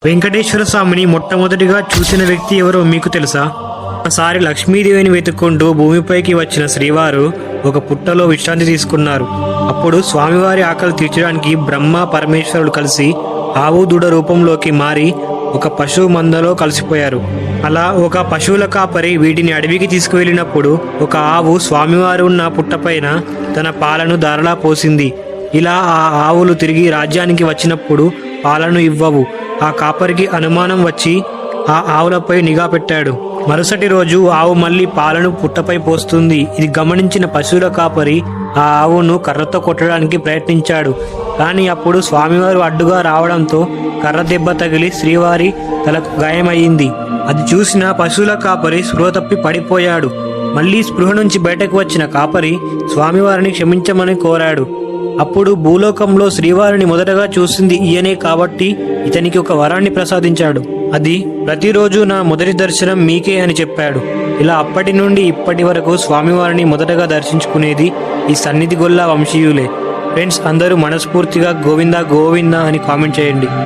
వెంకటేశ్వర స్వామిని మొట్టమొదటిగా చూసిన వ్యక్తి ఎవరో మీకు తెలుసా? ఒకసారి లక్ష్మీదేవిని వెతుక్కుంటూ భూమిపైకి వచ్చిన శ్రీవారు ఒక పుట్టలో విశ్రాంతి తీసుకున్నారు. అప్పుడు స్వామివారి ఆకలి తీర్చడానికి బ్రహ్మ పరమేశ్వరుడు కలిసి ఆవు దూడ రూపంలోకి మారి ఒక పశువు మందలో కలిసిపోయారు. అలా ఒక పశువుల కాపరి వీటిని అడవికి తీసుకువెళ్ళినప్పుడు ఒక ఆవు స్వామివారు ఉన్న పుట్టపైన తన పాలను ధారలా పోసింది. ఇలా ఆ ఆవులు తిరిగి రాజ్యానికి వచ్చినప్పుడు పాలను ఇవ్వవు. ఆ కాపరికి అనుమానం వచ్చి ఆ ఆవులపై నిఘా పెట్టాడు. మరుసటి రోజు ఆవు మళ్ళీ పాలను పుట్టపై పోస్తుంది. ఇది గమనించిన పశువుల కాపరి ఆ ఆవును కర్రతో కొట్టడానికి ప్రయత్నించాడు. కానీ అప్పుడు స్వామివారు అడ్డుగా రావడంతో కర్ర దెబ్బ తగిలి శ్రీవారి తలకు గాయమయ్యింది. అది చూసిన పశువుల కాపరి స్పృహ తప్పి పడిపోయాడు. మళ్ళీ స్పృహ నుంచి బయటకు వచ్చిన కాపరి స్వామివారిని క్షమించమని కోరాడు. అప్పుడు భూలోకంలో శ్రీవారిని మొదటగా చూసింది ఈయనే కాబట్టి ఇతనికి ఒక వరాన్ని ప్రసాదించాడు. అది ప్రతిరోజు నా మొదటి దర్శనం మీకే అని చెప్పాడు. ఇలా అప్పటి నుండి ఇప్పటి వరకు స్వామివారిని మొదటగా దర్శించుకునేది ఈ సన్నిధి గొల్ల వంశీయులే. ఫ్రెండ్స్, అందరూ మనస్ఫూర్తిగా గోవిందా గోవిందా అని కామెంట్ చేయండి.